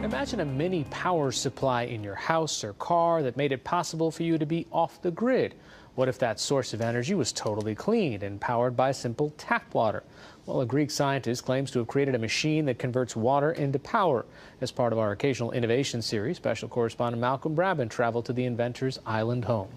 Imagine a mini power supply in your house or car that made it possible for you to be off the grid. What if that source of energy was totally clean and powered by simple tap water? Well, a Greek scientist claims to have created a machine that converts water into power. As part of our occasional innovation series, special correspondent Malcolm Brabant traveled to the inventor's island home.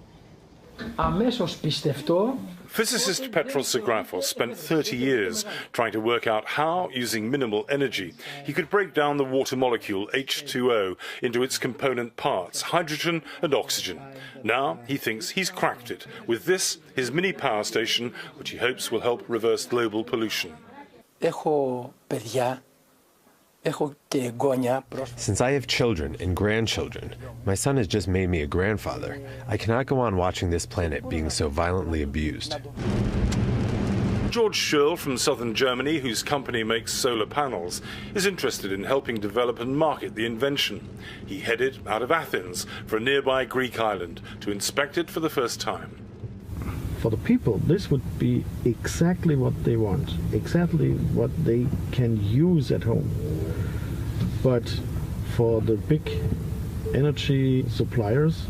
Physicist Petros Zagrafos spent 30 years trying to work out how, using minimal energy, he could break down the water molecule H2O into its component parts, hydrogen and oxygen. Now he thinks he's cracked it with this, his mini power station, which he hopes will help reverse global pollution. Since I have children and grandchildren, my son has just made me a grandfather. I cannot go on watching this planet being so violently abused. George Schurl from southern Germany, whose company makes solar panels, is interested in helping develop and market the invention. He headed out of Athens for a nearby Greek island to inspect it for the first time. For the people, this would be exactly what they want, exactly what they can use at home. But for the big energy suppliers,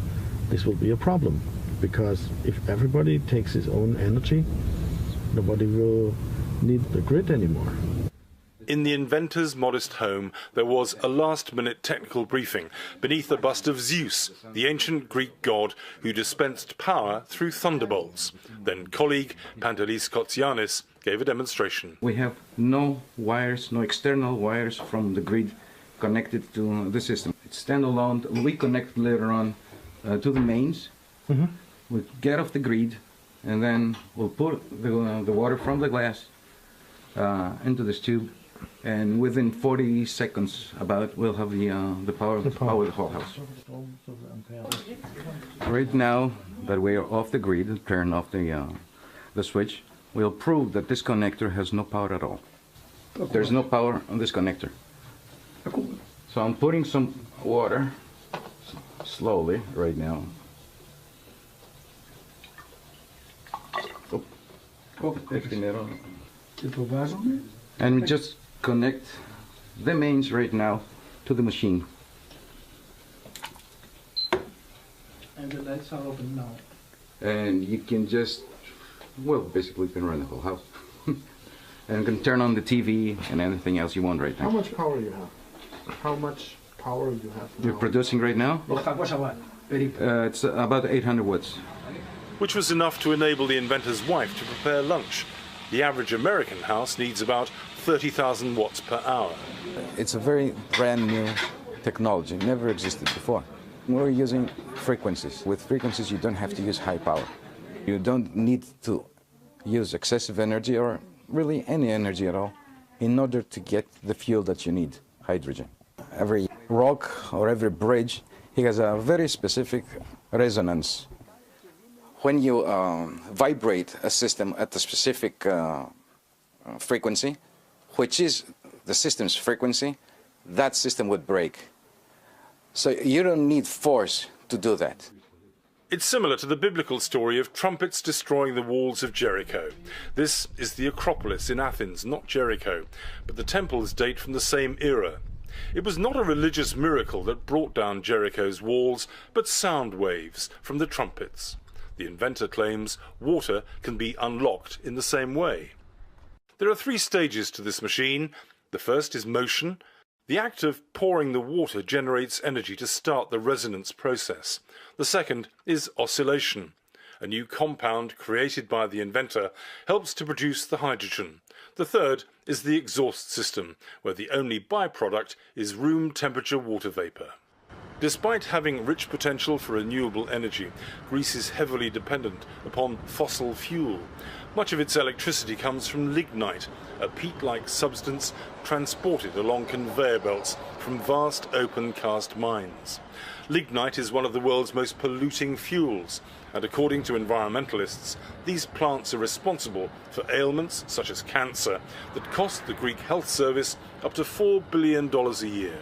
this will be a problem, because if everybody takes his own energy, nobody will need the grid anymore. In the inventor's modest home, there was a last-minute technical briefing beneath the bust of Zeus, the ancient Greek god who dispensed power through thunderbolts. Then colleague Pantelis Kotsianis gave a demonstration. We have no wires, no external wires from the grid connected to the system. It's standalone. We connect later on to the mains. We get off the grid, and then we'll put the water from the glass into this tube. And within 40 seconds, about, we'll have the power to power the whole house. Right now that we are off the grid and turn off the switch, we'll prove that this connector has no power at all. There's no power on this connector. So I'm putting some water slowly right now. And we just connect the mains right now to the machine. And the lights are open now. And you can just, well, basically you can run the whole house. And you can turn on the TV and anything else you want right now. How much power you have? How much power you have now? You're producing right now? It's about 800 watts. Which was enough to enable the inventor's wife to prepare lunch. The average American house needs about 30,000 watts per hour. It's a very brand new technology, never existed before. We're using frequencies. With frequencies, you don't have to use high power. You don't need to use excessive energy or really any energy at all in order to get the fuel that you need, hydrogen. Every rock or every bridge, it has a very specific resonance. When you vibrate a system at a specific frequency, which is the system's frequency, that system would break. So you don't need force to do that. It's similar to the biblical story of trumpets destroying the walls of Jericho. This is the Acropolis in Athens, not Jericho, but the temples date from the same era. It was not a religious miracle that brought down Jericho's walls, but sound waves from the trumpets. The inventor claims water can be unlocked in the same way. There are 3 stages to this machine. The first is motion. The act of pouring the water generates energy to start the resonance process. The second is oscillation. A new compound created by the inventor helps to produce the hydrogen. The third is the exhaust system, where the only byproduct is room temperature water vapor. Despite having rich potential for renewable energy, Greece is heavily dependent upon fossil fuel. Much of its electricity comes from lignite, a peat-like substance transported along conveyor belts from vast open cast mines. Lignite is one of the world's most polluting fuels, and according to environmentalists, these plants are responsible for ailments such as cancer that cost the Greek health service up to $4 billion a year.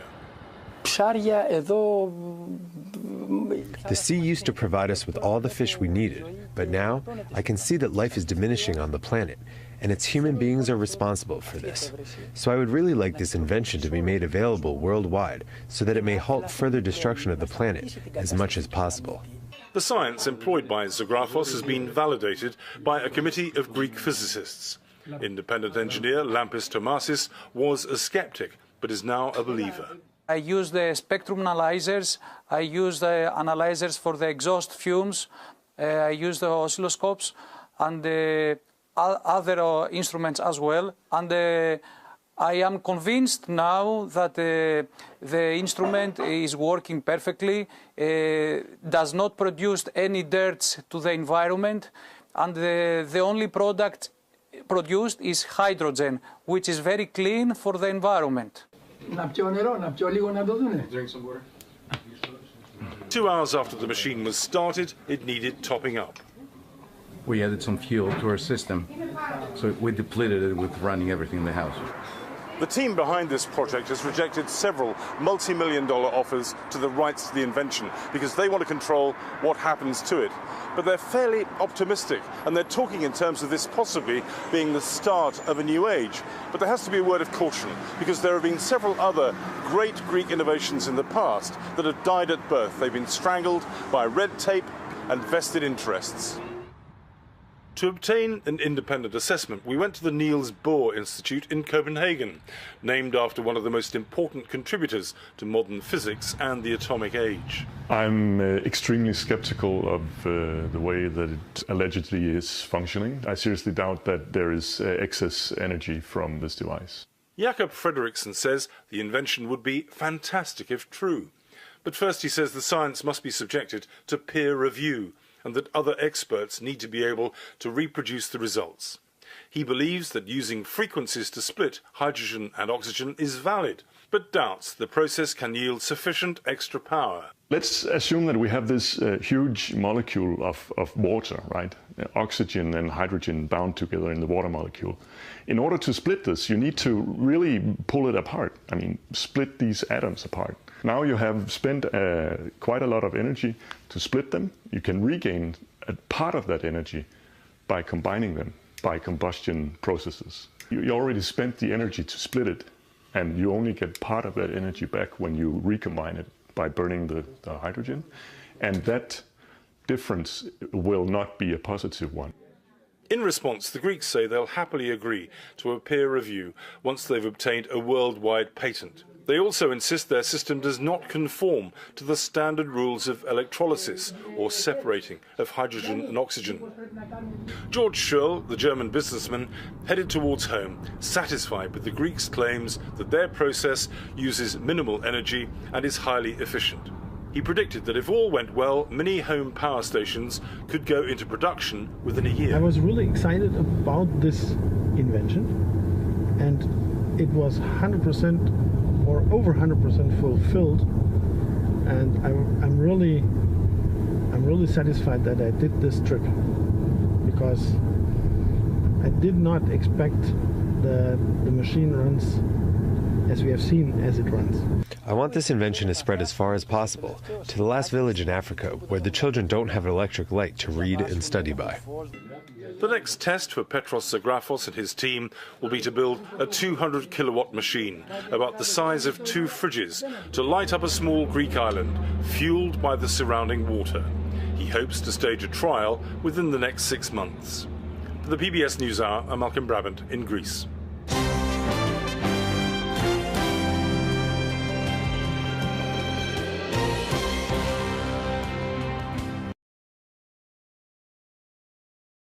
The sea used to provide us with all the fish we needed, But now, I can see that life is diminishing on the planet, and its human beings are responsible for this. So I would really like this invention to be made available worldwide so that it may halt further destruction of the planet as much as possible. The science employed by Zographos has been validated by a committee of Greek physicists. Independent engineer Lampis Tomasis was a skeptic, but is now a believer. I use the spectrum analyzers, I use the analyzers for the exhaust fumes, I use the oscilloscopes and the other instruments as well. And I am convinced now that the instrument is working perfectly, does not produce any dirt to the environment, and the only product produced is hydrogen, which is very clean for the environment. Drink some water. 2 hours after the machine was started, it needed topping up. We added some fuel to our system, so we depleted it with running everything in the house. The team behind this project has rejected several multi-million-dollar offers to the rights to the invention because they want to control what happens to it. But they're fairly optimistic, and they're talking in terms of this possibly being the start of a new age. But there has to be a word of caution, because there have been several other great Greek innovations in the past that have died at birth. They've been strangled by red tape and vested interests. To obtain an independent assessment, we went to the Niels Bohr Institute in Copenhagen, named after one of the most important contributors to modern physics and the atomic age. I'm extremely skeptical of the way that it allegedly is functioning. I seriously doubt that there is excess energy from this device. Jakob Frederiksen says the invention would be fantastic if true. But first he says the science must be subjected to peer review, and that other experts need to be able to reproduce the results. He believes that using frequencies to split hydrogen and oxygen is valid, but doubts the process can yield sufficient extra power. Let's assume that we have this huge molecule of water, right? Oxygen and hydrogen bound together in the water molecule. In order to split this, you need to really pull it apart. I mean, split these atoms apart. Now you have spent quite a lot of energy to split them. You can regain a part of that energy by combining them by combustion processes. You already spent the energy to split it, and you only get part of that energy back when you recombine it by burning the hydrogen. And that difference will not be a positive one. In response, the Greeks say they'll happily agree to a peer review once they've obtained a worldwide patent. They also insist their system does not conform to the standard rules of electrolysis or separating of hydrogen and oxygen. George Schurl, the German businessman, headed towards home, satisfied with the Greeks' claims that their process uses minimal energy and is highly efficient. He predicted that if all went well, many home power stations could go into production within a year. I was really excited about this invention, and it was 100% or over 100% fulfilled, and I'm really satisfied that I did this trip, because I did not expect that the machine runs as we have seen as it runs. I want this invention to spread as far as possible, to the last village in Africa where the children don't have an electric light to read and study by. The next test for Petros Zographos and his team will be to build a 200-kilowatt machine, about the size of 2 fridges, to light up a small Greek island, fueled by the surrounding water. He hopes to stage a trial within the next 6 months. For the PBS NewsHour, I'm Malcolm Brabant in Greece.